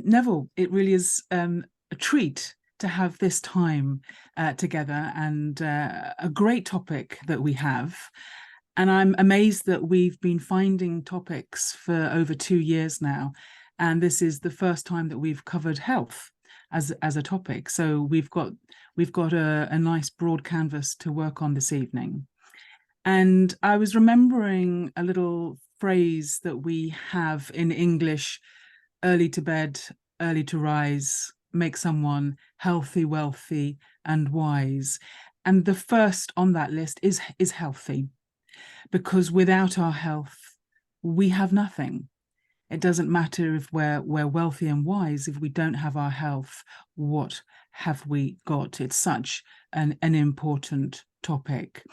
Neville, it really is a treat to have this time together, and a great topic that we have. And I'm amazed that we've been finding topics for over 2 years now. And this is the first time that we've covered health as a topic. So we've got a nice broad canvas to work on this evening. And I was remembering a little phrase that we have in English: early to bed, early to rise, make someone healthy, wealthy, and wise. And the first on that list is healthy, because without our health, we have nothing. It doesn't matter if we're wealthy and wise. If we don't have our health, what have we got? It's such an important topic.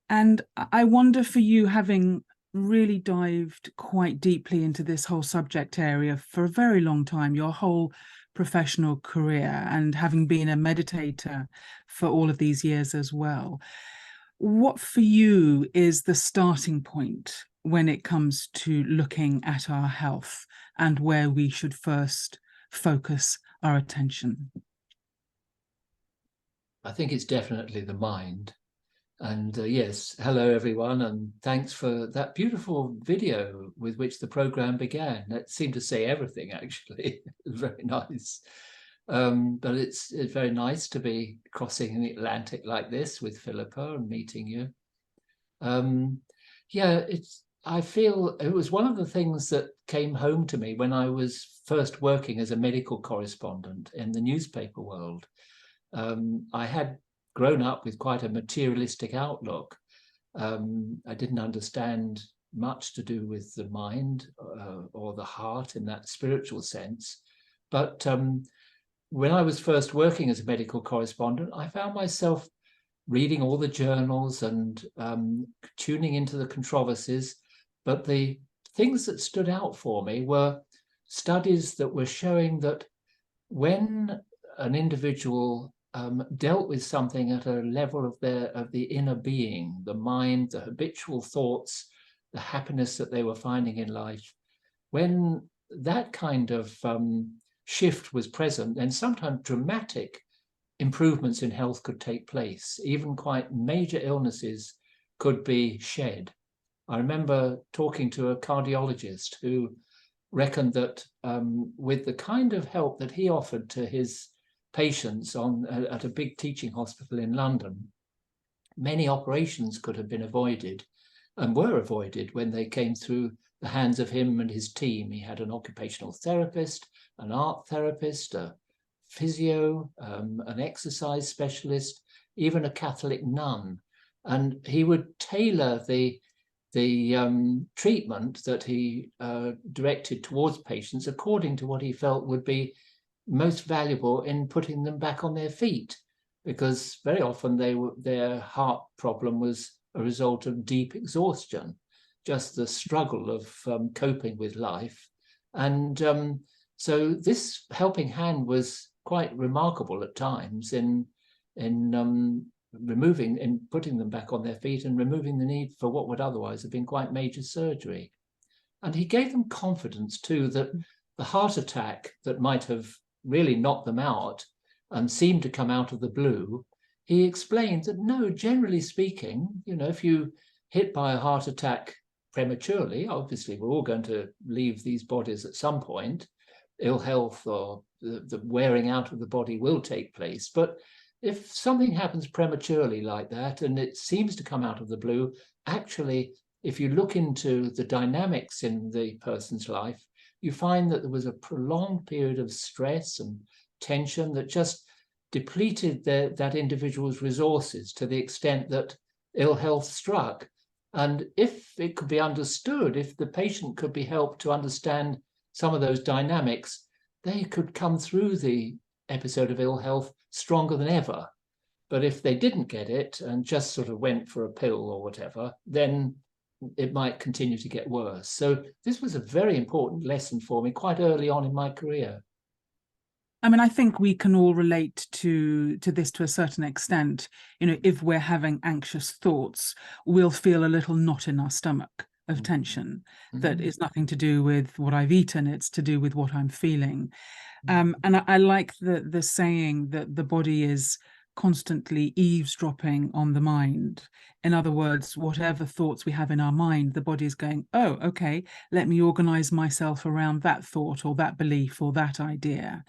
And I wonder, for you, having really dived quite deeply into this whole subject area for a very long time, your whole professional career, and having been a meditator for all of these years as well, what for you is the starting point when it comes to looking at our health and where we should first focus our attention? I think it's definitely the mind. And yes, hello everyone, and thanks for that beautiful video with which the program began. That seemed to say everything, actually. It was very nice. But it's very nice to be crossing the Atlantic like this with Philippa and meeting you. Yeah, I feel it was one of the things that came home to me when I was first working as a medical correspondent in the newspaper world. I had grown up with quite a materialistic outlook. I didn't understand much to do with the mind or the heart in that spiritual sense. But when I was first working as a medical correspondent, I found myself reading all the journals and tuning into the controversies. But the things that stood out for me were studies that were showing that when an individual dealt with something at a level of the inner being, the mind, the habitual thoughts, the happiness that they were finding in life, when that kind of shift was present, then sometimes dramatic improvements in health could take place. Even quite major illnesses could be shed. I remember talking to a cardiologist who reckoned that with the kind of help that he offered to his patients at a big teaching hospital in London, many operations could have been avoided and were avoided when they came through the hands of him and his team. He had an occupational therapist, an art therapist, a physio, an exercise specialist, even a Catholic nun. And he would tailor the treatment that he directed towards patients according to what he felt would be most valuable in putting them back on their feet, because very often their heart problem was a result of deep exhaustion, just the struggle of coping with life. And so this helping hand was quite remarkable at times in putting them back on their feet and removing the need for what would otherwise have been quite major surgery. And he gave them confidence too that the heart attack that might have really knocked them out and seemed to come out of the blue, he explained that no, generally speaking, if you hit by a heart attack prematurely, obviously we're all going to leave these bodies at some point. Ill health or the wearing out of the body will take place. But if something happens prematurely like that and it seems to come out of the blue, actually, if you look into the dynamics in the person's life, you find that there was a prolonged period of stress and tension that just depleted that individual's resources to the extent that ill health struck. And if it could be understood, if the patient could be helped to understand some of those dynamics, they could come through the episode of ill health stronger than ever. But if they didn't get it and just sort of went for a pill or whatever, then it might continue to get worse. So this was a very important lesson for me quite early on in my career. I mean, I think we can all relate to this to a certain extent. If we're having anxious thoughts, we'll feel a little knot in our stomach of tension that is nothing to do with what I've eaten, it's to do with what I'm feeling. And I like the saying that the body is constantly eavesdropping on the mind. In other words, whatever thoughts we have in our mind, the body is going, oh, okay, let me organize myself around that thought or that belief or that idea.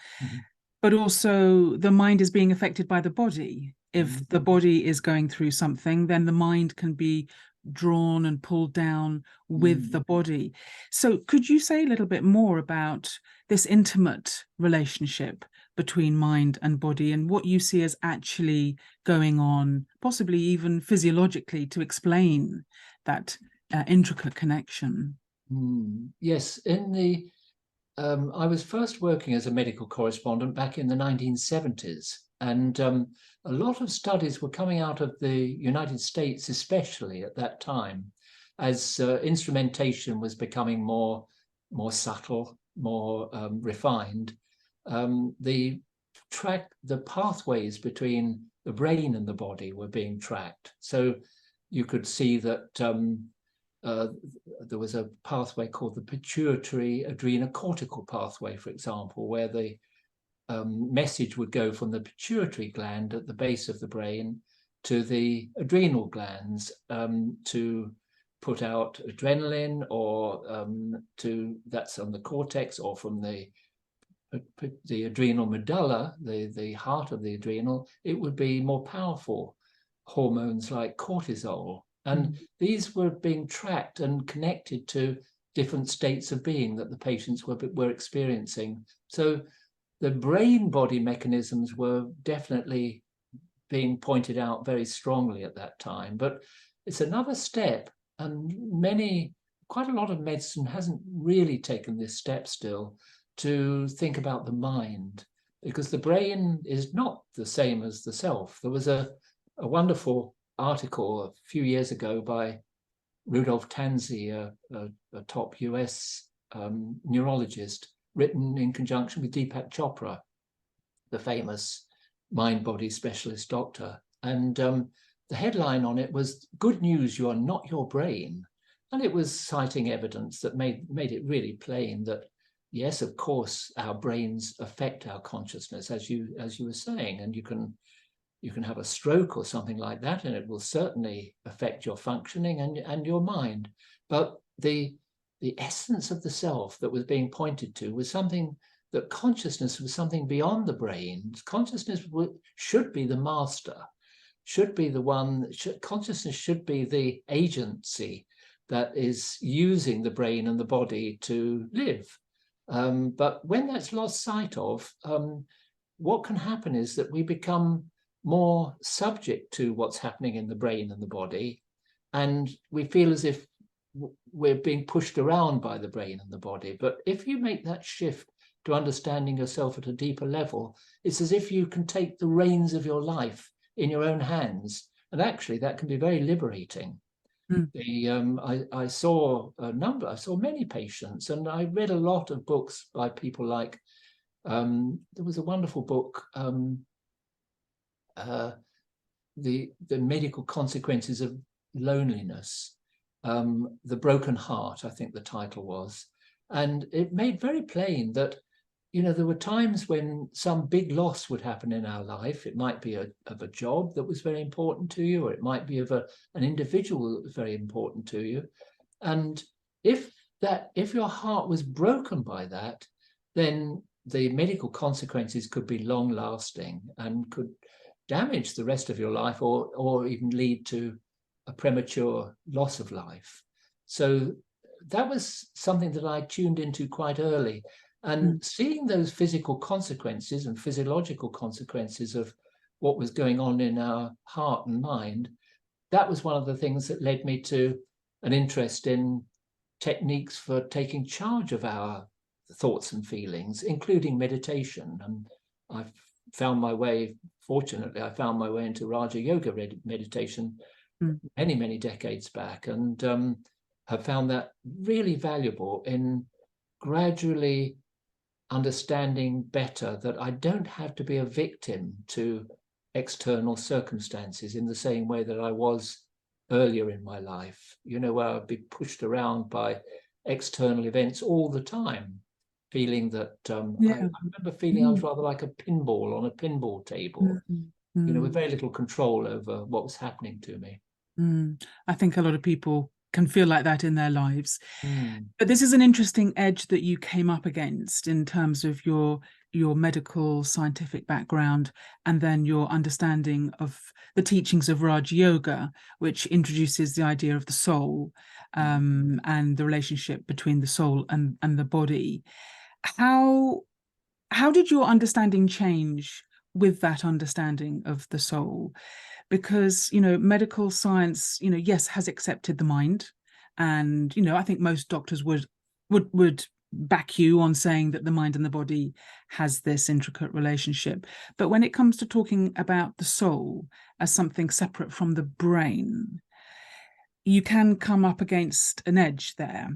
But also the mind is being affected by the body. If the body is going through something, then the mind can be drawn and pulled down with the body. So could you say a little bit more about this intimate relationship between mind and body and what you see as actually going on, possibly even physiologically, to explain that intricate connection? Yes, I was first working as a medical correspondent back in the 1970s, and a lot of studies were coming out of the United States, especially at that time, as instrumentation was becoming more subtle, more refined. The pathways between the brain and the body were being tracked. So you could see that there was a pathway called the pituitary adrenocortical pathway, for example, where the message would go from the pituitary gland at the base of the brain to the adrenal glands to put out adrenaline, or that's on the cortex, or from the adrenal medulla, the heart of the adrenal, it would be more powerful hormones like cortisol. And these were being tracked and connected to different states of being that the patients were experiencing. So the brain-body mechanisms were definitely being pointed out very strongly at that time. But it's another step, and quite a lot of medicine hasn't really taken this step still to think about the mind, because the brain is not the same as the self. There was a wonderful article a few years ago by Rudolph Tanzi, a top US neurologist, written in conjunction with Deepak Chopra, the famous mind-body specialist doctor. And the headline on it was, "Good news, you are not your brain." And it was citing evidence that made it really plain that, yes, of course, our brains affect our consciousness, as you were saying, and you can have a stroke or something like that, and it will certainly affect your functioning and your mind. But the essence of the self that was being pointed to was something, that consciousness was something beyond the brain. Consciousness should be the master, should be the one, consciousness should be the agency that is using the brain and the body to live. But when that's lost sight of, what can happen is that we become more subject to what's happening in the brain and the body, and we feel as if we're being pushed around by the brain and the body. But if you make that shift to understanding yourself at a deeper level, it's as if you can take the reins of your life in your own hands, and actually that can be very liberating. I saw many patients, and I read a lot of books by people like, there was a wonderful book, the medical consequences of loneliness, The Broken Heart, I think the title was. And it made very plain that, there were times when some big loss would happen in our life. It might be of a job that was very important to you, or it might be of an individual that was very important to you. And if your heart was broken by that, then the medical consequences could be long lasting and could damage the rest of your life, or even lead to a premature loss of life. So that was something that I tuned into quite early. And seeing those physical consequences and physiological consequences of what was going on in our heart and mind, that was one of the things that led me to an interest in techniques for taking charge of our thoughts and feelings, including meditation. And I've found my way, fortunately, I found my way into Raja Yoga meditation many, many decades back, and have found that really valuable in gradually understanding better that I don't have to be a victim to external circumstances in the same way that I was earlier in my life, you know, where I'd be pushed around by external events all the time, feeling that I Yeah. remember feeling I was Mm, rather like a pinball on a pinball table, mm, you know, with mm, very little control over what was happening to me. mm. I think a lot of people can feel like that in their lives. Mm, But this is an interesting edge that you came up against in terms of your medical scientific background and then your understanding of the teachings of Raj Yoga, which introduces the idea of the soul, and the relationship between the soul and the body. How how did your understanding change with that understanding of the soul? Because, medical science, yes, has accepted the mind. And, I think most doctors would back you on saying that the mind and the body has this intricate relationship. But when it comes to talking about the soul as something separate from the brain, you can come up against an edge there.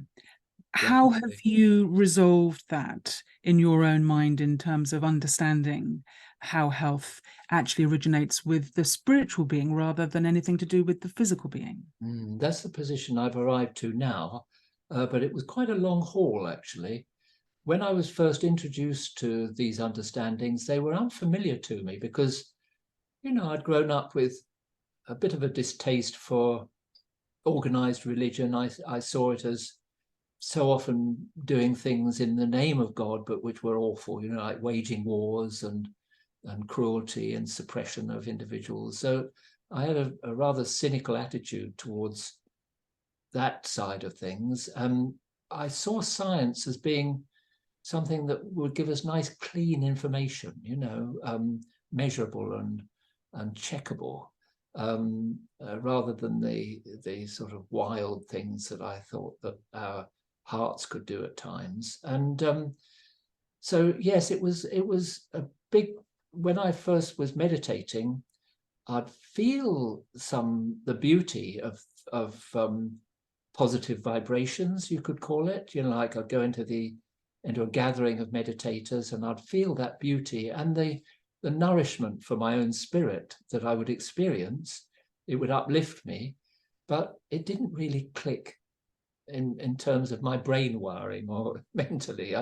How have definitely. you resolved that in your own mind in terms of understanding how health actually originates with the spiritual being rather than anything to do with the physical being? That's the position I've arrived to now, but it was quite a long haul, actually. When I was first introduced to these understandings, they were unfamiliar to me because, you know, I'd grown up with a bit of a distaste for organized religion. I saw it as so often doing things in the name of God, but which were awful, you know, like waging wars and cruelty and suppression of individuals. So I had a rather cynical attitude towards that side of things. I saw science as being something that would give us nice, clean information, you know, measurable and checkable, rather than the sort of wild things that I thought that our hearts could do at times. And so, yes, it was a big. When I first was meditating, I'd feel the beauty of positive vibrations, you could call it. You know, like I'd go into a gathering of meditators and I'd feel that beauty and the nourishment for my own spirit that I would experience. It would uplift me, but it didn't really click in terms of my brain wiring or mentally.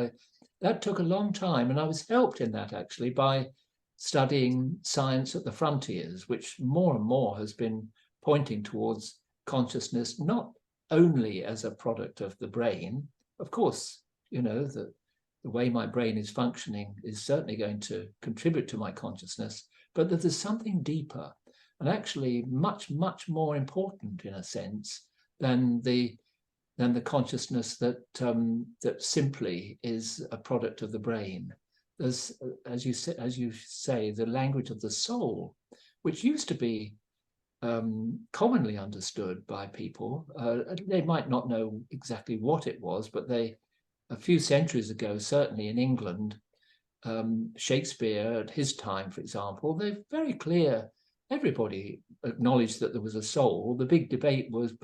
That took a long time, and I was helped in that actually by studying science at the frontiers, which more and more has been pointing towards consciousness not only as a product of the brain. Of course, you know, the way my brain is functioning is certainly going to contribute to my consciousness, but that there's something deeper and actually much, much more important in a sense than the consciousness that simply is a product of the brain. There's, as you say, the language of the soul, which used to be commonly understood by people. They might not know exactly what it was, but a few centuries ago, certainly in England, Shakespeare at his time, for example, they're very clear. Everybody acknowledged that there was a soul. The big debate was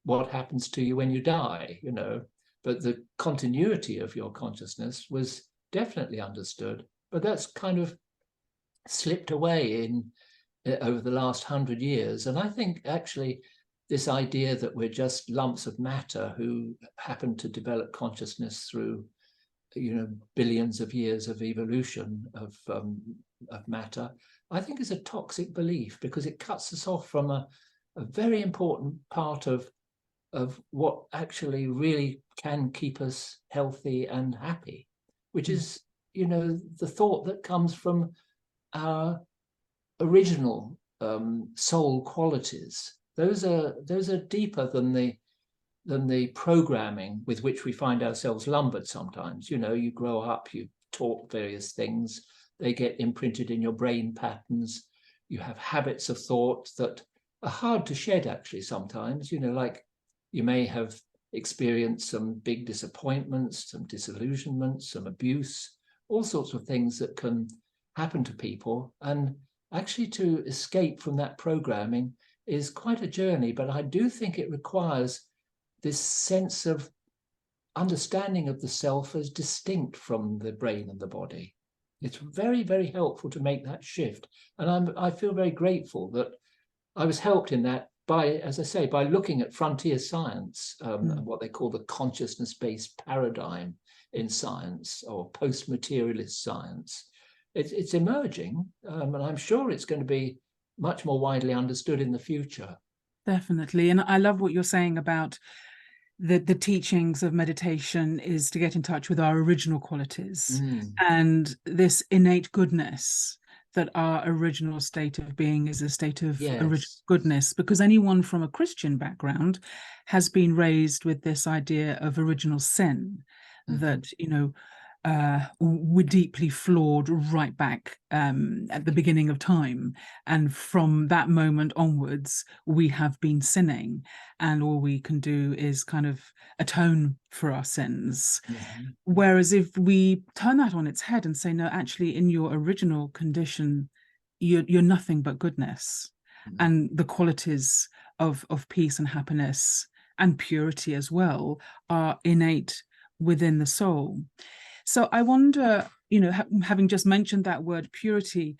what happens to you when you die, you know. But the continuity of your consciousness was definitely understood. But that's kind of slipped away over the last 100 years. And I think actually this idea that we're just lumps of matter who happen to develop consciousness through, you know, billions of years of evolution of matter, I think is a toxic belief because it cuts us off from a very important part of what actually really can keep us healthy and happy, which is, you know, the thought that comes from our original soul qualities. Those are deeper than the programming with which we find ourselves lumbered sometimes. You know, you grow up, you taught various things, they get imprinted in your brain patterns, you have habits of thought that are hard to shed actually sometimes, you know, like you may have experienced some big disappointments, some disillusionments, some abuse, all sorts of things that can happen to people. And actually to escape from that programming is quite a journey, but I do think it requires this sense of understanding of the self as distinct from the brain and the body. It's very, very helpful to make that shift. And I feel very grateful that I was helped in that by, as I say, by looking at frontier science, and what they call the consciousness-based paradigm in science, or post-materialist science, it's emerging, and I'm sure it's going to be much more widely understood in the future. Definitely. And I love what you're saying about the teachings of meditation is to get in touch with our original qualities and this innate goodness, that our original state of being is a state of original goodness, because anyone from a Christian background has been raised with this idea of original sin, that, you know, we're deeply flawed right back at the beginning of time, and from that moment onwards we have been sinning, and all we can do is kind of atone for our sins. Whereas if we turn that on its head and say, no, actually in your original condition you're nothing but goodness, and the qualities of peace and happiness and purity as well are innate within the soul. So I wonder, you know, having just mentioned that word purity,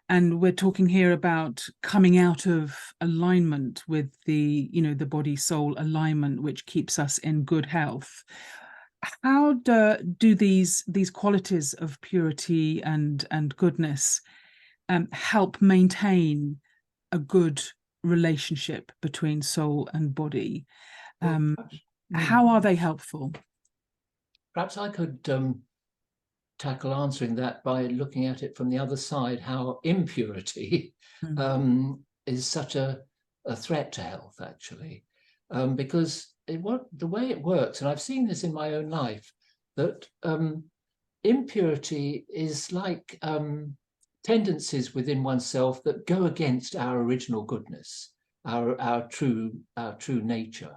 and we're talking here about coming out of alignment with the, you know, the body soul alignment, which keeps us in good health. How do these qualities of purity and goodness help maintain a good relationship between soul and body? How are they helpful? Perhaps I could tackle answering that by looking at it from the other side, how impurity is such a threat to health, actually, because the way it works, and I've seen this in my own life, that impurity is like tendencies within oneself that go against our original goodness, our true nature.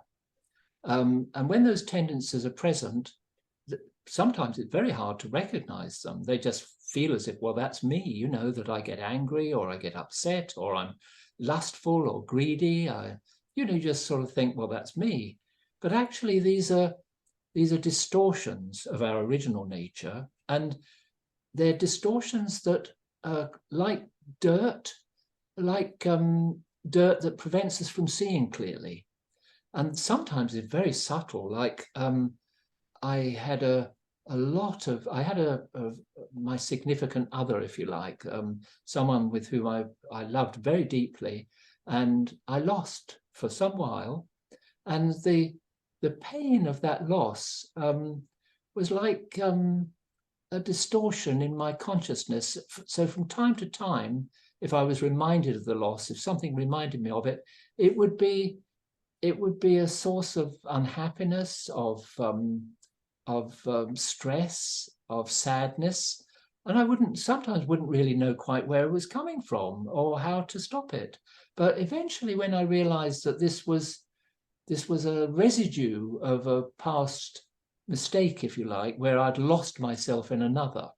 And when those tendencies are present, sometimes it's very hard to recognize them. They just feel as if, well, that's me, you know, that I get angry, or I get upset, or I'm lustful or greedy. You know, you just sort of think, well, that's me. But actually, these are distortions of our original nature, and they're distortions that are like dirt that prevents us from seeing clearly. And sometimes it's very subtle, like I had my significant other, if you like, someone with whom I loved very deeply, and I lost for some while, and the pain of that loss was like a distortion in my consciousness. So from time to time, if I was reminded of the loss, if something reminded me of it, it would be a source of unhappiness, of stress, of sadness, and I sometimes wouldn't really know quite where it was coming from or how to stop it. But eventually, when I realized that this was a residue of a past mistake, if you like, where I'd lost myself in another,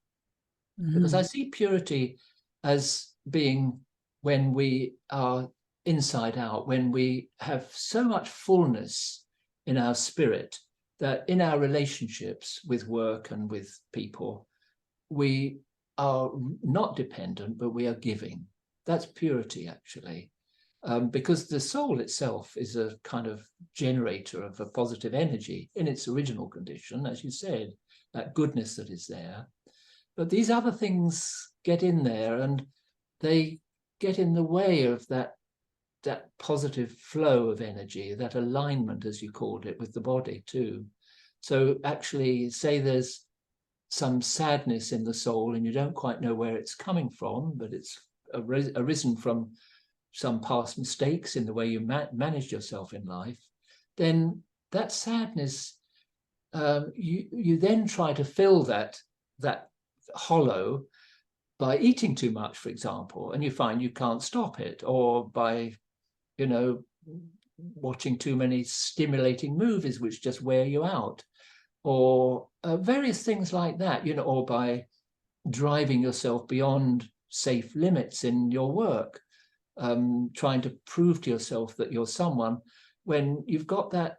because I see purity as being when we are inside out, when we have so much fullness in our spirit that in our relationships with work and with people, we are not dependent, but we are giving. That's purity, actually, because the soul itself is a kind of generator of a positive energy in its original condition, as you said, that goodness that is there. But these other things get in there, and they get in the way of that positive flow of energy, that alignment, as you called it, with the body too. So actually, say there's some sadness in the soul and you don't quite know where it's coming from, but it's arisen from some past mistakes in the way you managed yourself in life, then that sadness, you then try to fill that hollow by eating too much, for example, and you find you can't stop it, or by, you know, watching too many stimulating movies which just wear you out, or various things like that, you know, or by driving yourself beyond safe limits in your work, trying to prove to yourself that you're someone, when you've got that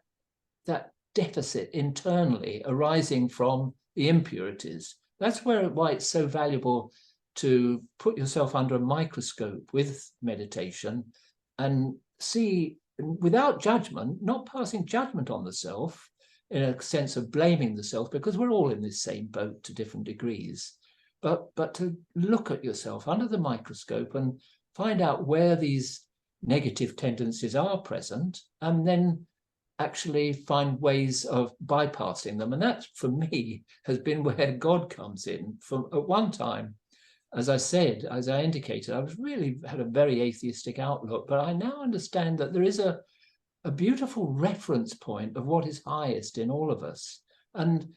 deficit internally arising from the impurities. That's why it's so valuable to put yourself under a microscope with meditation and see without judgment, not passing judgment on the self in a sense of blaming the self, because we're all in this same boat to different degrees, but to look at yourself under the microscope and find out where these negative tendencies are present, and then actually find ways of bypassing them. And that, for me, has been where God comes in. From at one time, as I said, as I indicated, I was really had a very atheistic outlook, but I now understand that there is a beautiful reference point of what is highest in all of us. And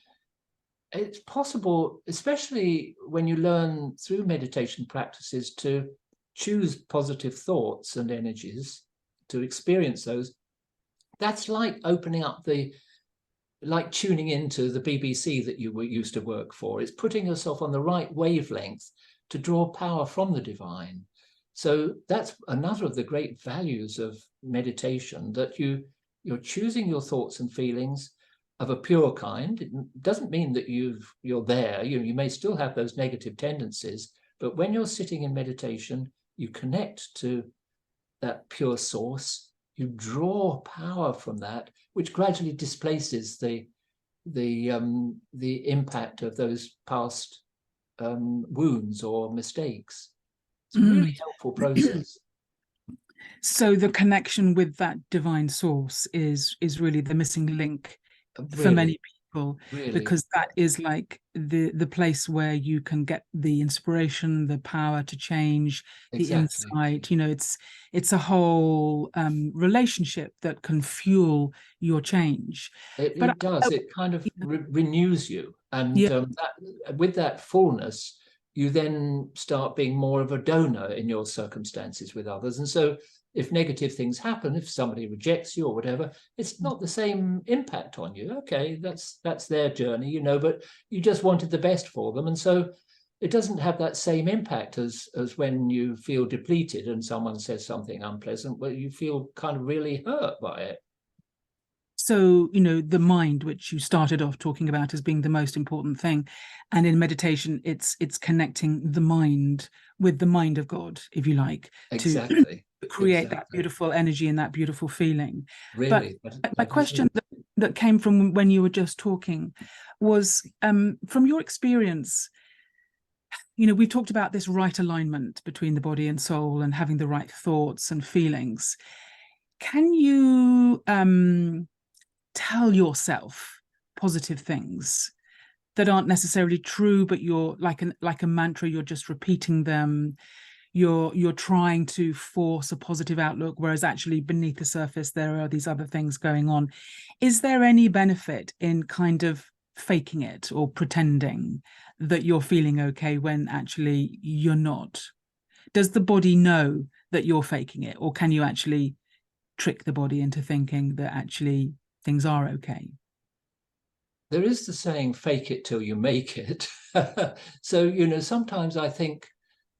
it's possible, especially when you learn through meditation practices, to choose positive thoughts and energies, to experience those. That's like opening up like tuning into the BBC that you used to work for. It's putting yourself on the right wavelength to draw power from the divine. So that's another of the great values of meditation, that you're choosing your thoughts and feelings of a pure kind. It doesn't mean that you're there. You may still have those negative tendencies, but when you're sitting in meditation, you connect to that pure source. You draw power from that, which gradually displaces the impact of those past wounds or mistakes. It's a really helpful process. So the connection with that divine source is really the missing link for many people, because that is like the place where you can get the inspiration, the power to change, the insight. You know, it's a whole relationship that can fuel your change. It does. It kind of renews you, and with that fullness, you then start being more of a donor in your circumstances with others. And so if negative things happen, if somebody rejects you or whatever, it's not the same impact on you. Okay, that's their journey, you know, but you just wanted the best for them. And so it doesn't have that same impact as when you feel depleted and someone says something unpleasant, where you feel kind of really hurt by it. So, you know, the mind, which you started off talking about as being the most important thing, and in meditation, it's connecting the mind with the mind of God, if you like, to create that beautiful energy and that beautiful feeling. Really, but my question that came from when you were just talking was, from your experience, you know, we've talked about this right alignment between the body and soul and having the right thoughts and feelings. Can you tell yourself positive things that aren't necessarily true, but you're like a mantra, you're just repeating them, you're trying to force a positive outlook, whereas actually beneath the surface there are these other things going on? Is there any benefit in kind of faking it or pretending that you're feeling okay when actually you're not? Does the body know that you're faking it, or can you actually trick the body into thinking that actually things are okay? There is the saying, fake it till you make it. So, you know, sometimes I think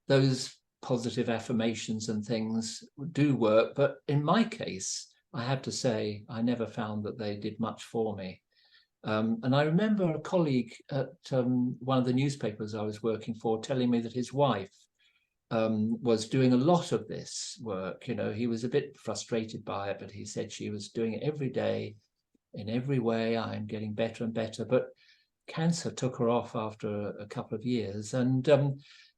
those positive affirmations and things do work, but in my case, I have to say, I never found that they did much for me. And I remember a colleague at one of the newspapers I was working for telling me that his wife was doing a lot of this work. You know, he was a bit frustrated by it, but he said she was doing it every day. In every way, I'm getting better and better. But cancer took her off after a couple of years. And,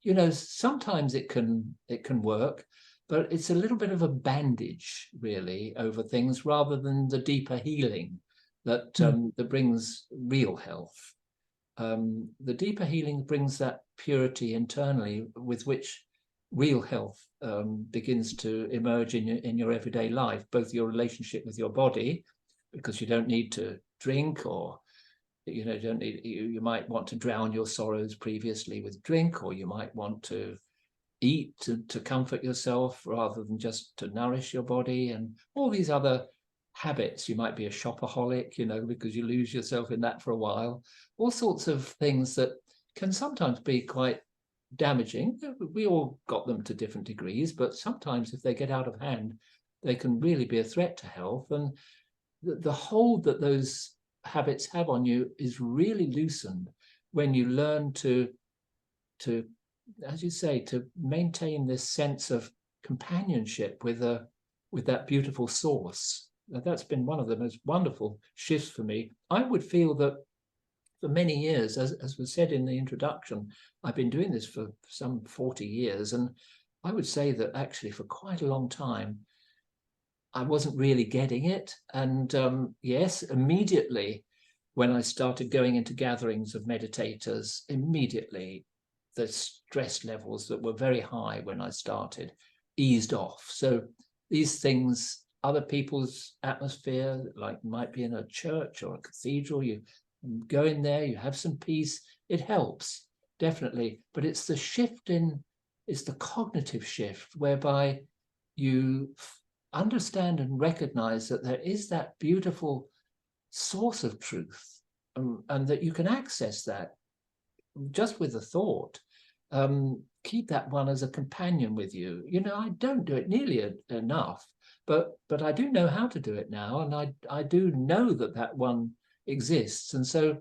you know, sometimes it can work, but it's a little bit of a bandage, really, over things rather than the deeper healing that, that brings real health. The deeper healing brings that purity internally with which real health begins to emerge in your everyday life, both your relationship with your body, because you don't need to drink, or you know, you might want to drown your sorrows previously with drink, or you might want to eat to comfort yourself rather than just to nourish your body, and all these other habits. You might be a shopaholic, you know, because you lose yourself in that for a while. All sorts of things that can sometimes be quite damaging. We all got them to different degrees, but sometimes if they get out of hand, they can really be a threat to health. And the hold that those habits have on you is really loosened when you learn to, as you say, to maintain this sense of companionship with a with that beautiful source. That's been one of the most wonderful shifts for me. I would feel that for many years, as was said in the introduction, I've been doing this for some 40 years. And I would say that actually for quite a long time, I wasn't really getting it. And yes, immediately when I started going into gatherings of meditators, immediately the stress levels that were very high when I started eased off. So these things, other people's atmosphere, like might be in a church or a cathedral, you go in there, you have some peace, it helps, definitely. But it's the shift in, it's the cognitive shift whereby you understand and recognize that there is that beautiful source of truth, and that you can access that just with a thought. Keep that one as a companion with you. You know, I don't do it nearly enough, but I do know how to do it now, and I do know that that one exists. And so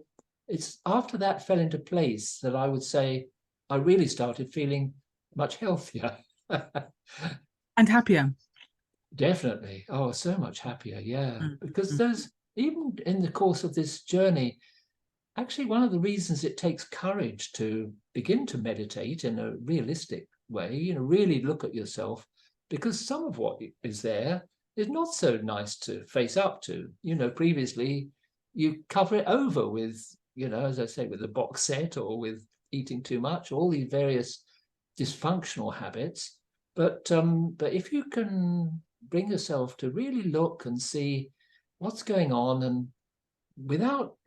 it's after that fell into place that I would say I really started feeling much healthier. And happier. Definitely. Oh, so much happier. Yeah. Because Mm. there's, even in the course of this journey, actually one of the reasons it takes courage to begin to meditate in a realistic way, you know, really look at yourself, because some of what is there is not so nice to face up to. You know, previously you cover it over with, you know, as I say, with a box set or with eating too much, all these various dysfunctional habits. But if you can bring yourself to really look and see what's going on, and without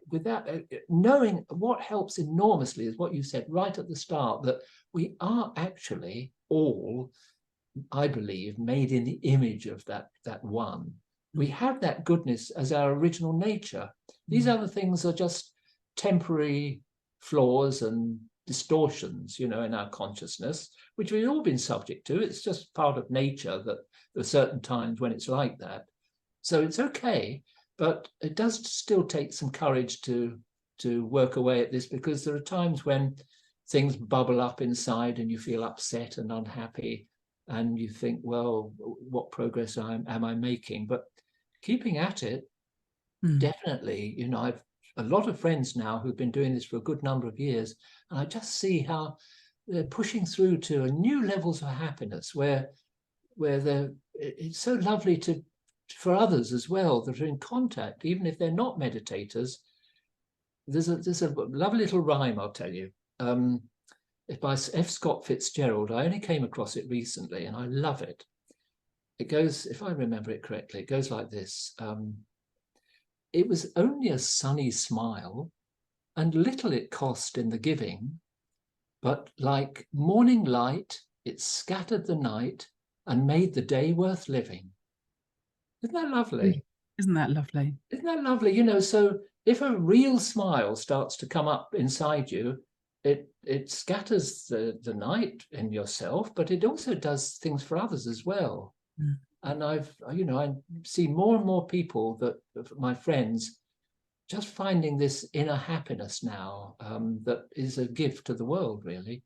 knowing, what helps enormously is what you said right at the start, that we are actually all, I believe, made in the image of that one. We have that goodness as our original nature. These other things are just temporary flaws and distortions, you know, in our consciousness, which we've all been subject to. It's just part of nature that there are certain times when it's like that. So it's okay, but it does still take some courage to work away at this, because there are times when things bubble up inside and you feel upset and unhappy, and you think, well, what progress am I making? But keeping at it, definitely, you know, I've a lot of friends now who've been doing this for a good number of years, and I just see how they're pushing through to new levels of happiness where it's so lovely for others as well that are in contact, even if they're not meditators. There's a lovely little rhyme, I'll tell you. By F. Scott Fitzgerald. I only came across it recently and I love it. It goes, if I remember it correctly, it goes like this. It was only a sunny smile, and little it cost in the giving, but like morning light, it scattered the night and made the day worth living. Isn't that lovely? Isn't that lovely? Isn't that lovely? You know, so if a real smile starts to come up inside you, it scatters the night in yourself, but it also does things for others as well. And I see more and more people, that my friends, just finding this inner happiness now, that is a gift to the world, really.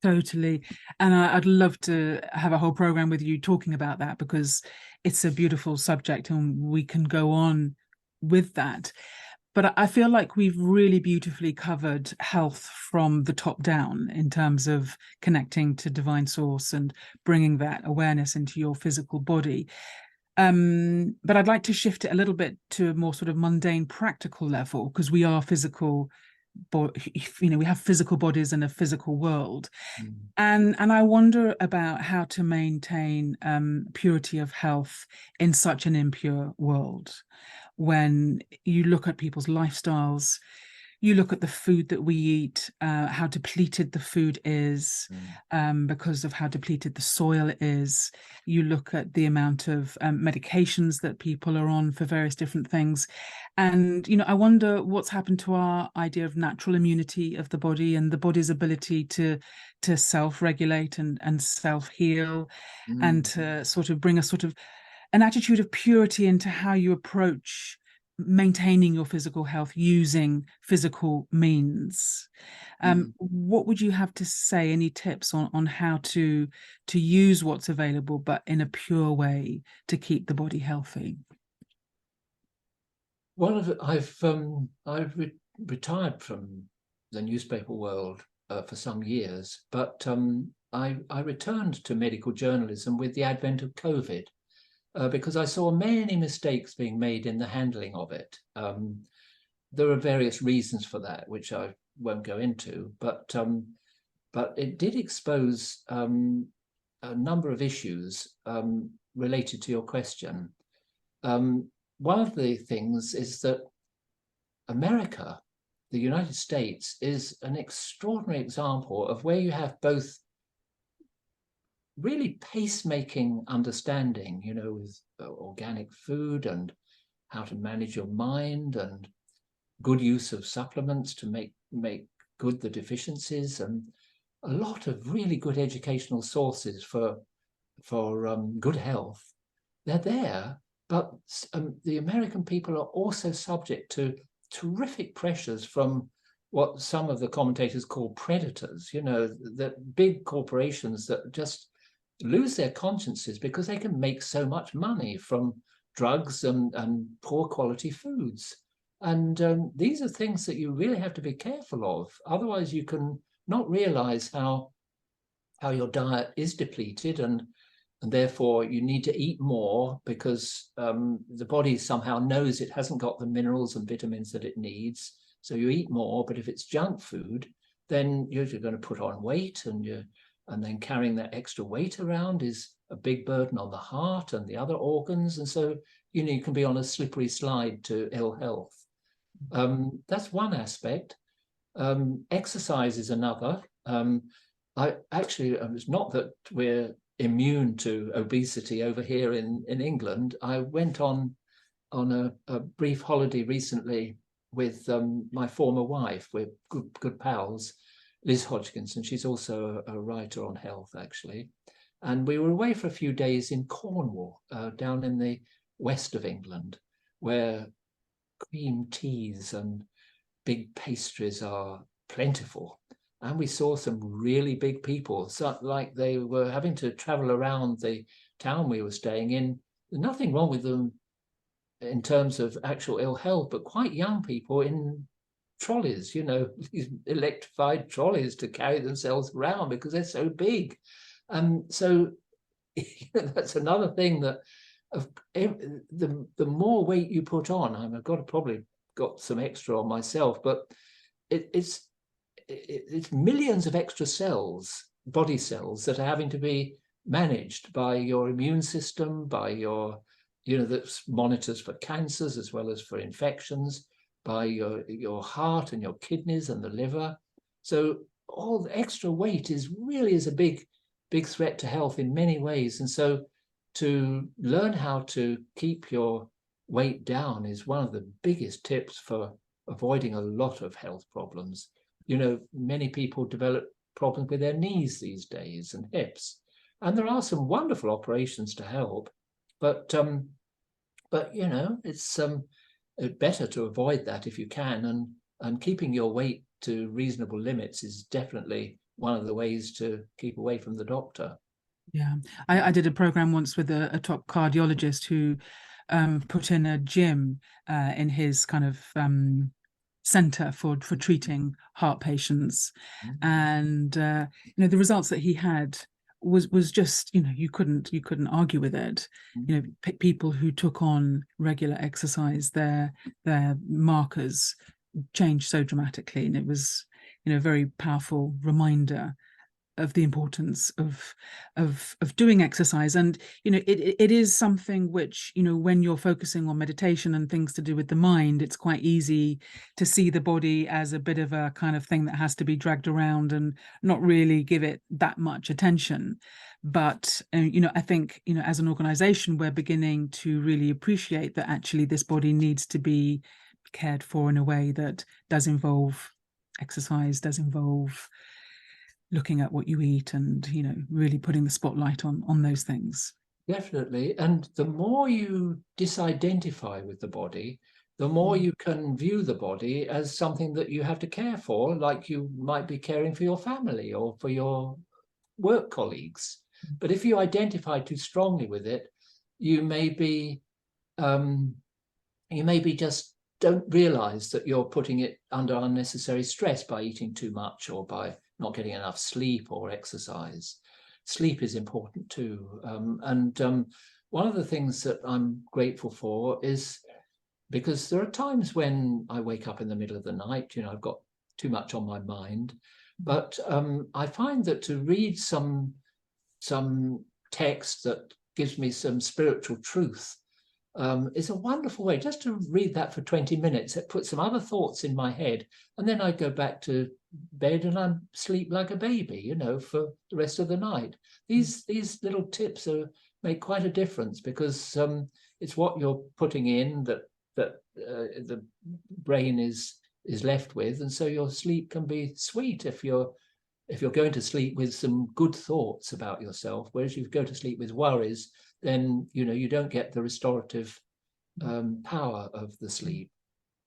Totally. And I'd love to have a whole program with you talking about that, because it's a beautiful subject and we can go on with that. But I feel like we've really beautifully covered health from the top down in terms of connecting to divine source and bringing that awareness into your physical body. But I'd like to shift it a little bit to a more sort of mundane, practical level, because we are physical, we have physical bodies in a physical world. And I wonder about how to maintain purity of health in such an impure world. When you look at people's lifestyles, you look at the food that we eat, how depleted the food is, because of how depleted the soil is. You look at the amount of medications that people are on for various different things. And, you know, I wonder what's happened to our idea of natural immunity of the body and the body's ability to self-regulate and self-heal, and to sort of bring a sort of an attitude of purity into how you approach maintaining your physical health using physical means. What would you have to say? Any tips on how to use what's available, but in a pure way, to keep the body healthy? Well, I've retired from the newspaper world for some years, but I returned to medical journalism with the advent of COVID, because I saw many mistakes being made in the handling of it. There are various reasons for that, which I won't go into, but it did expose a number of issues related to your question. One of the things is that America, the United States, is an extraordinary example of where you have both really pacemaking understanding, with organic food and how to manage your mind, and good use of supplements to make good the deficiencies, and a lot of really good educational sources for good health. They're there, but the American people are also subject to terrific pressures from what some of the commentators call predators, the big corporations that just lose their consciences because they can make so much money from drugs and poor quality foods. And these are things that you really have to be careful of. Otherwise, you can not realize how your diet is depleted, and therefore you need to eat more because the body somehow knows it hasn't got the minerals and vitamins that it needs. So you eat more, but if it's junk food, then you're going to put on weight, and then carrying that extra weight around is a big burden on the heart and the other organs. And so, you can be on a slippery slide to ill health. That's one aspect. Exercise is another. It's not that we're immune to obesity over here in England. I went on a brief holiday recently with my former wife. We're good pals, Liz Hodgkinson. She's also a writer on health, actually. And we were away for a few days in Cornwall, down in the west of England, where cream teas and big pastries are plentiful. And we saw some really big people, so like they were having to travel around the town we were staying in. There's nothing wrong with them in terms of actual ill health, but quite young people in trolleys, these electrified trolleys to carry themselves around because they're so big. So that's another thing that the more weight you put on, I've probably got some extra on myself, but it's millions of extra cells, body cells, that are having to be managed by your immune system, by your, that monitors for cancers as well as for infections, by your heart and your kidneys and the liver. So all the extra weight is a big threat to health in many ways. And so to learn how to keep your weight down is one of the biggest tips for avoiding a lot of health problems. Many people develop problems with their knees these days and hips, and there are some wonderful operations to help, but it's better to avoid that if you can, and keeping your weight to reasonable limits is definitely one of the ways to keep away from the doctor. Yeah, I did a program once with a top cardiologist who put in a gym in his kind of center for treating heart patients, and the results that he had was just, you couldn't argue with it. People who took on regular exercise, their markers changed so dramatically, and it was a very powerful reminder of the importance of doing exercise. And it is something which, when you're focusing on meditation and things to do with the mind, it's quite easy to see the body as a bit of a kind of thing that has to be dragged around and not really give it that much attention. But I think, as an organization, we're beginning to really appreciate that actually this body needs to be cared for in a way that does involve exercise, does involve looking at what you eat, and really putting the spotlight on those things. Definitely. And the more you disidentify with the body, the more you can view the body as something that you have to care for, like you might be caring for your family or for your work colleagues. But if you identify too strongly with it, you may be just don't realize that you're putting it under unnecessary stress by eating too much or by not getting enough sleep or exercise. Sleep is important too. One of the things that I'm grateful for is, because there are times when I wake up in the middle of the night, I've got too much on my mind, but I find that to read some text that gives me some spiritual truth is a wonderful way. Just to read that for 20 minutes, it puts some other thoughts in my head, and then I go back to bed and I sleep like a baby, for the rest of the night. These little tips make quite a difference, because it's what you're putting in that the brain is left with, and so your sleep can be sweet if you're going to sleep with some good thoughts about yourself. Whereas if you go to sleep with worries, then you don't get the restorative power of the sleep.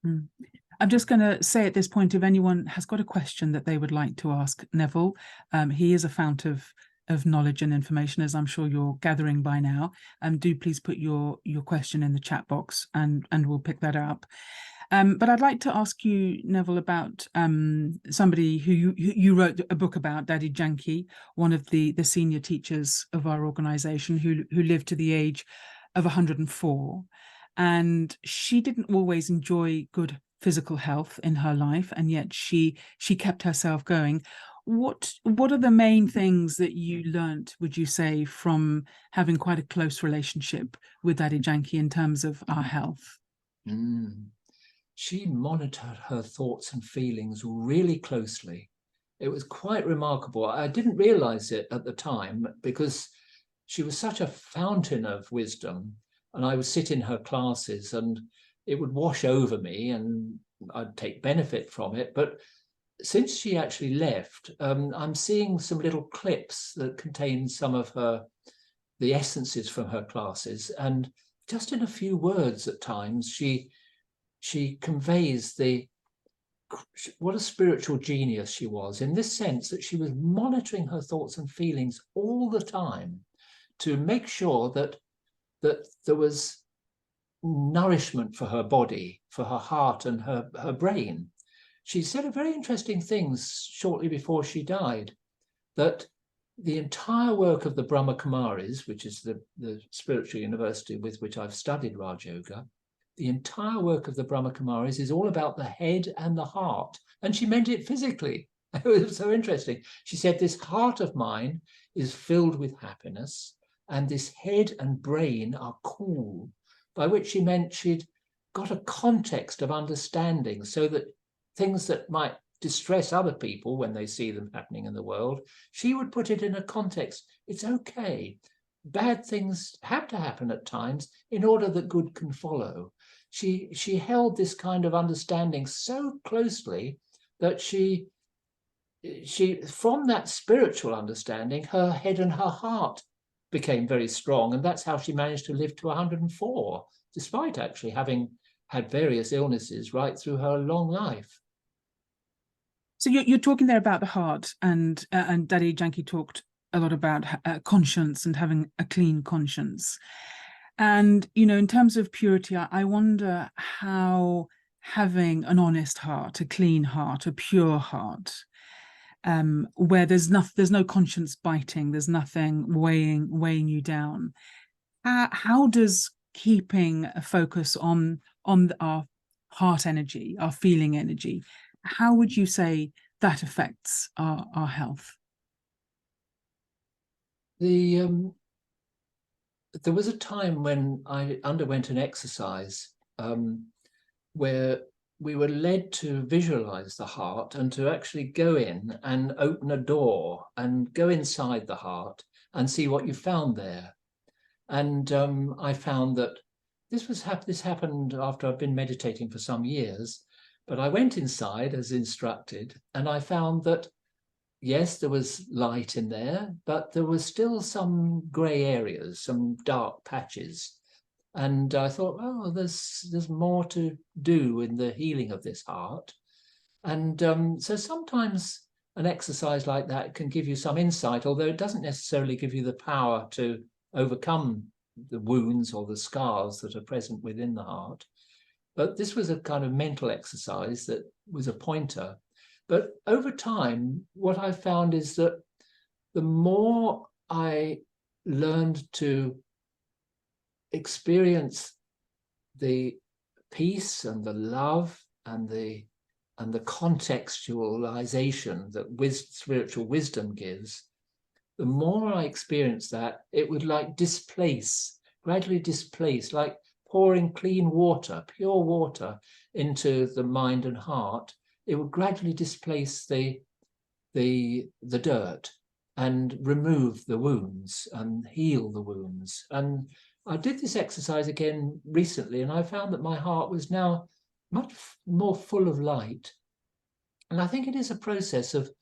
I'm just going to say at this point, if anyone has got a question that they would like to ask Neville, he is a fount of knowledge and information, as I'm sure you're gathering by now. Do please put your question in the chat box, and we'll pick that up. But I'd like to ask you, Neville, about somebody who you wrote a book about, Daddy Janki, one of the senior teachers of our organisation, who lived to the age of 104. And she didn't always enjoy good physical health in her life, and yet she kept herself going. What are the main things that you learnt, would you say, from having quite a close relationship with Daddy Janki in terms of our health? She monitored her thoughts and feelings really closely. It was quite remarkable. I didn't realize it at the time, because she was such a fountain of wisdom, and I would sit in her classes and it would wash over me and I'd take benefit from it. But since she actually left, I'm seeing some little clips that contain some of the essences from her classes, and just in a few words at times she conveys what a spiritual genius she was, in this sense that she was monitoring her thoughts and feelings all the time to make sure that there was nourishment for her body, for her heart and her brain. She said a very interesting thing shortly before she died, that the entire work of the Brahmakumaris, which is the spiritual university with which I've studied Raj Yoga, the entire work of the Brahmakumaris is all about the head and the heart. And she meant it physically. It was so interesting. She said, this heart of mine is filled with happiness, and this head and brain are cool, by which she meant she'd got a context of understanding, so that things that might distress other people when they see them happening in the world, she would put it in a context. It's okay. Bad things have to happen at times in order that good can follow. She held this kind of understanding so closely that she from that spiritual understanding, her head and her heart became very strong, and that's how she managed to live to 104, despite actually having had various illnesses right through her long life. So you're talking there about the heart, and Daddy Janki talked a lot about conscience and having a clean conscience. And, in terms of purity, I wonder how having an honest heart, a clean heart, a pure heart, where there's no conscience biting, there's nothing weighing you down. How does keeping a focus on our heart energy, our feeling energy, how would you say that affects our health? There was a time when I underwent an exercise where we were led to visualize the heart and to actually go in and open a door and go inside the heart and see what you found there. And I found that this happened after I've been meditating for some years, but I went inside as instructed, and I found that, yes, there was light in there, but there was still some grey areas, some dark patches. And I thought, oh, there's more to do in the healing of this heart. And so sometimes an exercise like that can give you some insight, although it doesn't necessarily give you the power to overcome the wounds or the scars that are present within the heart. But this was a kind of mental exercise that was a pointer. But over time, what I found is that the more I learned to experience the peace and the love and the contextualization that spiritual wisdom gives, the more I experienced that, it would like gradually displace, like pouring clean water, pure water into the mind and heart. It would gradually displace the dirt and remove the wounds and heal the wounds. And I did this exercise again recently, and I found that my heart was now much more full of light. And I think it is a process of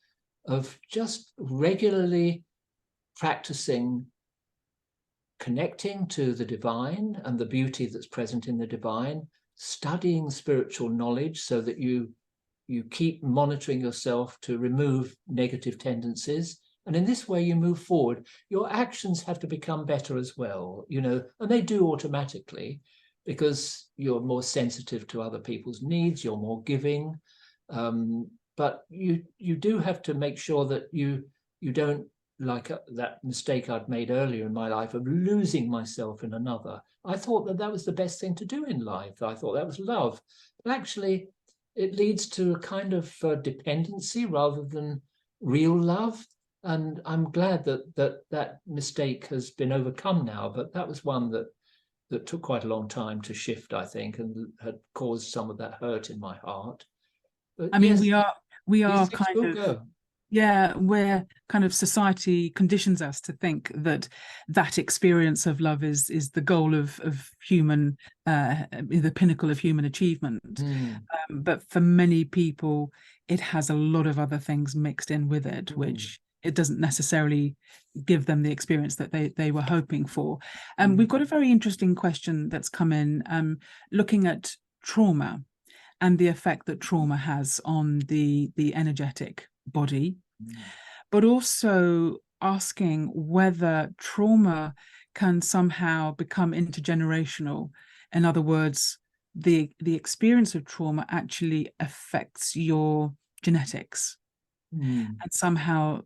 just regularly practicing connecting to the divine and the beauty that's present in the divine, studying spiritual knowledge so that you keep monitoring yourself to remove negative tendencies. And in this way, you move forward. Your actions have to become better as well, and they do automatically, because you're more sensitive to other people's needs, you're more giving. But you do have to make sure that you don't, like that mistake I'd made earlier in my life of losing myself in another. I thought that was the best thing to do in life. I thought that was love. But actually, it leads to a kind of dependency rather than real love. And I'm glad that mistake has been overcome now. But that was one that took quite a long time to shift, I think, and had caused some of that hurt in my heart. But I mean, yes, we are these things kind will of go. Yeah, where kind of society conditions us to think that experience of love is the goal of human, the pinnacle of human achievement. But for many people, it has a lot of other things mixed in with it, which it doesn't necessarily give them the experience that they were hoping for. We've got a very interesting question that's come in, looking at trauma and the effect that trauma has on the energetic body, but also asking whether trauma can somehow become intergenerational. In other words, the experience of trauma actually affects your genetics, and somehow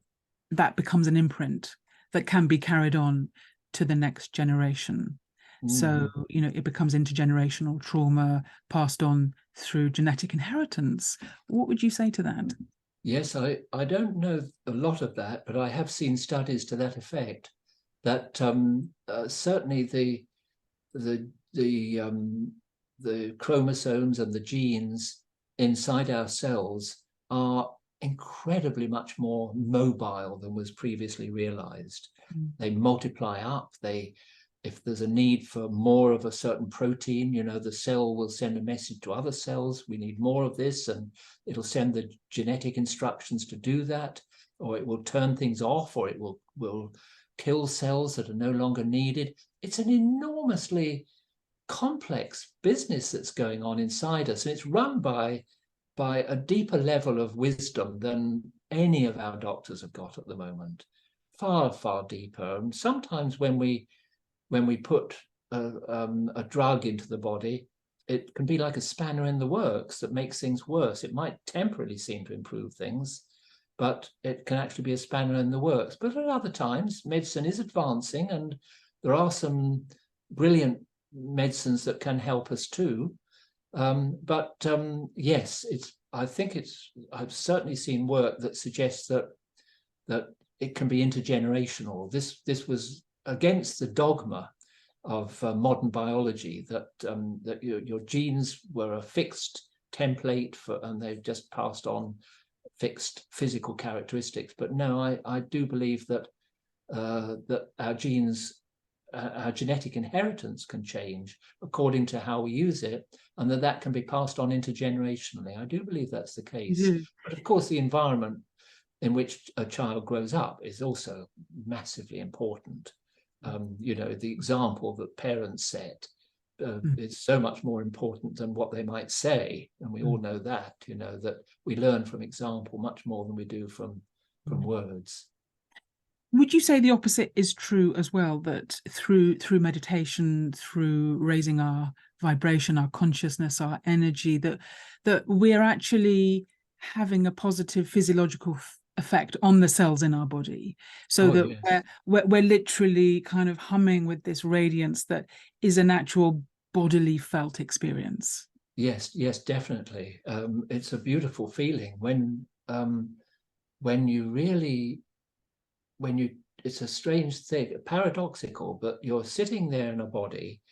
that becomes an imprint that can be carried on to the next generation. So, it becomes intergenerational trauma passed on through genetic inheritance. What would you say to that? Yes, I don't know a lot of that, but I have seen studies to that effect, that certainly the chromosomes and the genes inside our cells are incredibly much more mobile than was previously realized. They multiply up. If there's a need for more of a certain protein, the cell will send a message to other cells, we need more of this, and it'll send the genetic instructions to do that, or it will turn things off, or it will kill cells that are no longer needed. It's an enormously complex business that's going on inside us, and it's run by a deeper level of wisdom than any of our doctors have got at the moment. Far, far deeper. And sometimes when we put a drug into the body, it can be like a spanner in the works that makes things worse. It might temporarily seem to improve things, but it can actually be a spanner in the works. But at other times, medicine is advancing, and there are some brilliant medicines that can help us too. Yes, I've certainly seen work that suggests that it can be intergenerational. This was against the dogma of modern biology that your genes were a fixed template and they've just passed on fixed physical characteristics. But no, I do believe that our genes, our genetic inheritance can change according to how we use it, and that can be passed on intergenerationally. I do believe that's the case. But of course, the environment in which a child grows up is also massively important. The example that parents set is so much more important than what they might say. And we all know that, that we learn from example much more than we do from words. Would you say the opposite is true as well, that through meditation, through raising our vibration, our consciousness, our energy, that we're actually having a positive physiological effect on the cells in our body, so that yes. we're literally kind of humming with this radiance that is an actual bodily felt experience? Yes, definitely. It's a beautiful feeling when you really, it's a strange thing, paradoxical, but you're sitting there in a body,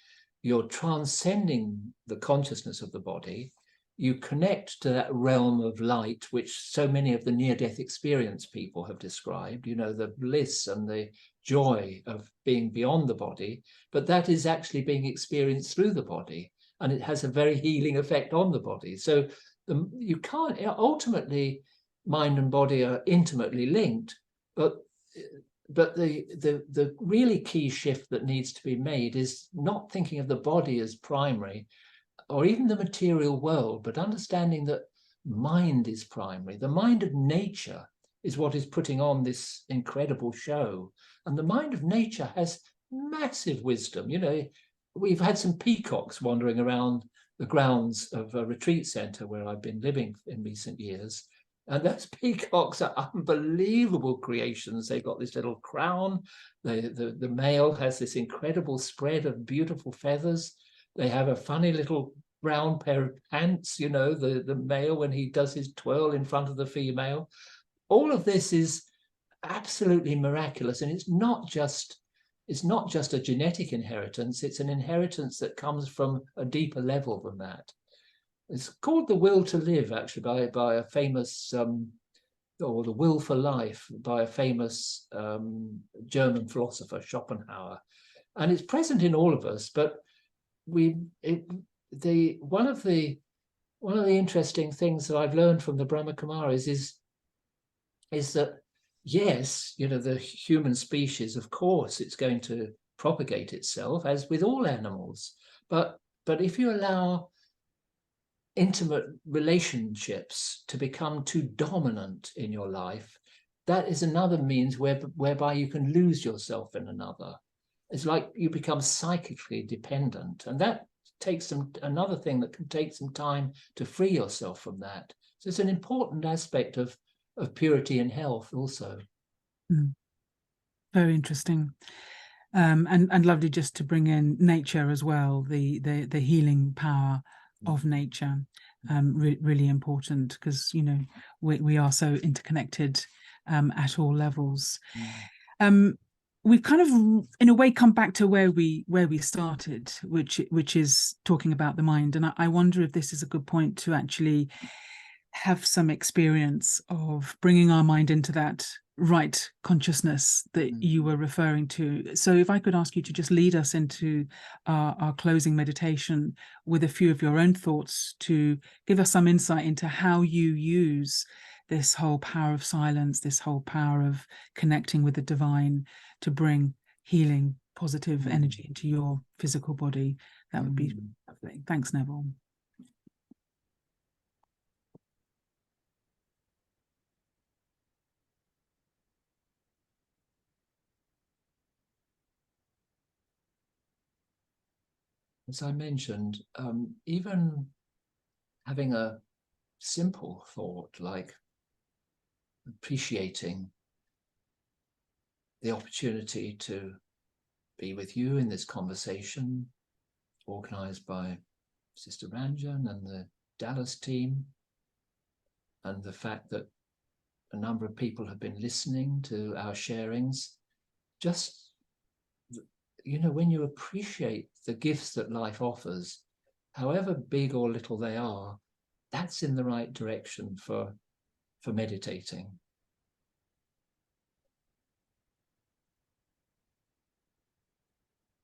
you're transcending the consciousness of the body, you connect to that realm of light, which so many of the near-death experience people have described, the bliss and the joy of being beyond the body, but that is actually being experienced through the body, and it has a very healing effect on the body. So you can't, ultimately, mind and body are intimately linked, but the really key shift that needs to be made is not thinking of the body as primary, or even the material world, but understanding that mind is primary. The mind of nature is what is putting on this incredible show. And the mind of nature has massive wisdom. We've had some peacocks wandering around the grounds of a retreat center where I've been living in recent years. And those peacocks are unbelievable creations. They've got this little crown. The male has this incredible spread of beautiful feathers. They have a funny little brown pair of pants, the male, when he does his twirl in front of the female. All of this is absolutely miraculous. And it's not just a genetic inheritance. It's an inheritance that comes from a deeper level than that. It's called The Will to Live, actually, by a famous, or The Will for Life, by a famous German philosopher, Schopenhauer. And it's present in all of us, but one of the interesting things that I've learned from the Brahmakumaris is that, yes, the human species, of course, it's going to propagate itself, as with all animals. But if you allow intimate relationships to become too dominant in your life, that is another means whereby you can lose yourself in another. It's like you become psychically dependent, and that takes another thing that can take some time to free yourself from that. So it's an important aspect of purity and health also. Very interesting. And lovely just to bring in nature as well, the healing power of nature. Really important, because we are so interconnected at all levels. We've kind of, in a way, come back to where we started, which is talking about the mind. And I wonder if this is a good point to actually have some experience of bringing our mind into that right consciousness that you were referring to. So if I could ask you to just lead us into our closing meditation with a few of your own thoughts, to give us some insight into how you use this whole power of silence, this whole power of connecting with the divine, to bring healing, positive energy into your physical body. That would be lovely. Thanks, Neville. As I mentioned, even having a simple thought like appreciating the opportunity to be with you in this conversation, organized by Sister Ranjan and the Dallas team, and the fact that a number of people have been listening to our sharings. Just, when you appreciate the gifts that life offers, however big or little they are, that's in the right direction for meditating.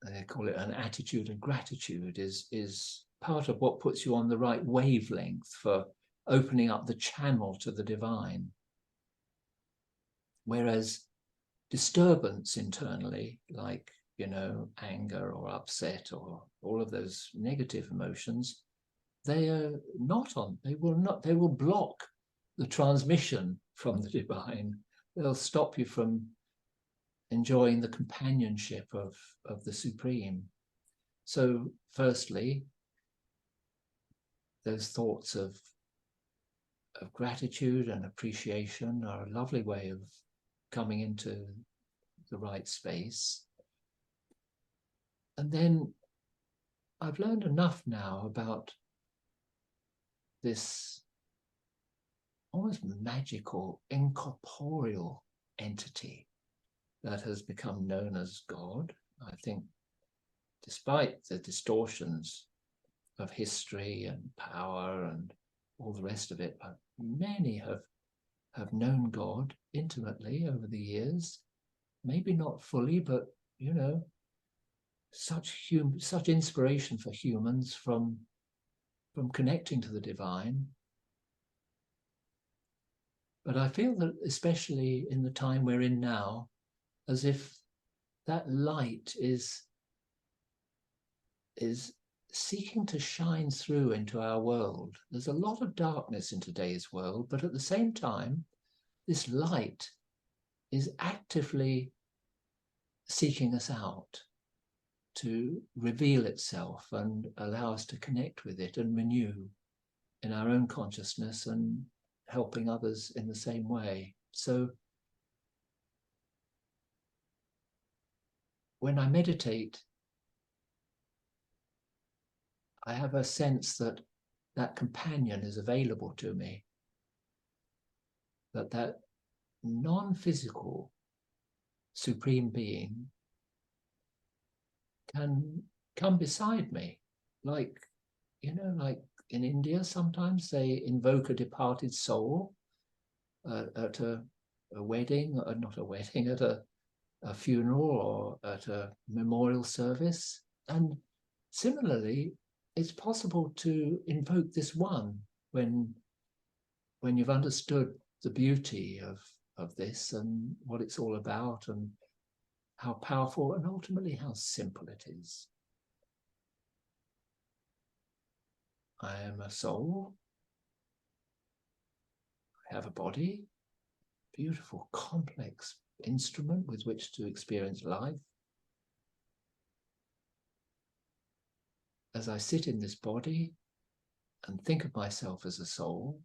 They call it an attitude of gratitude, is part of what puts you on the right wavelength for opening up the channel to the divine. Whereas disturbance internally, like anger or upset or all of those negative emotions, they will block the transmission from the divine. They'll stop you from enjoying the companionship of the Supreme. So firstly, those thoughts of gratitude and appreciation are a lovely way of coming into the right space. And then I've learned enough now about this almost magical, incorporeal entity that has become known as God. I think despite the distortions of history and power and all the rest of it, many have known God intimately over the years, maybe not fully, but such inspiration for humans from connecting to the divine. But I feel that especially in the time we're in now, as if that light is seeking to shine through into our world. There's a lot of darkness in today's world, but at the same time, this light is actively seeking us out to reveal itself and allow us to connect with it and renew in our own consciousness and helping others in the same way. So when I meditate, I have a sense that that companion is available to me, that non-physical Supreme Being can come beside me. Like in India, sometimes they invoke a departed soul at a wedding, not a wedding, at a funeral or at a memorial service. And similarly, it's possible to invoke this one when you've understood the beauty of this and what it's all about and how powerful and ultimately how simple it is. I am a soul. I have a body, beautiful, complex instrument with which to experience life. As I sit in this body and think of myself as a soul,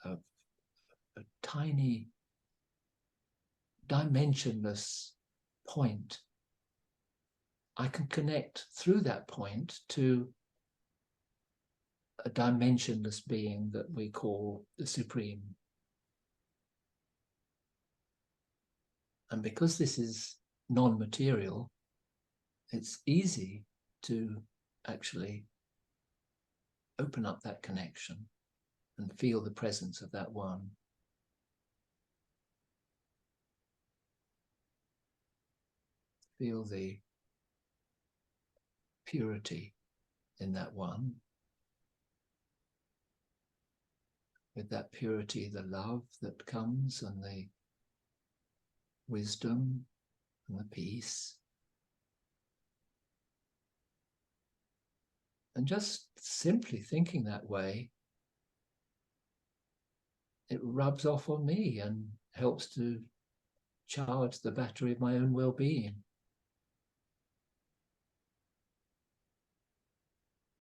a tiny, dimensionless point, I can connect through that point to a dimensionless being that we call the Supreme. And because this is non-material, it's easy to actually open up that connection and feel the presence of that one. Feel the purity in that one. With that purity, the love that comes and the wisdom and the peace. And just simply thinking that way, it rubs off on me and helps to charge the battery of my own well-being.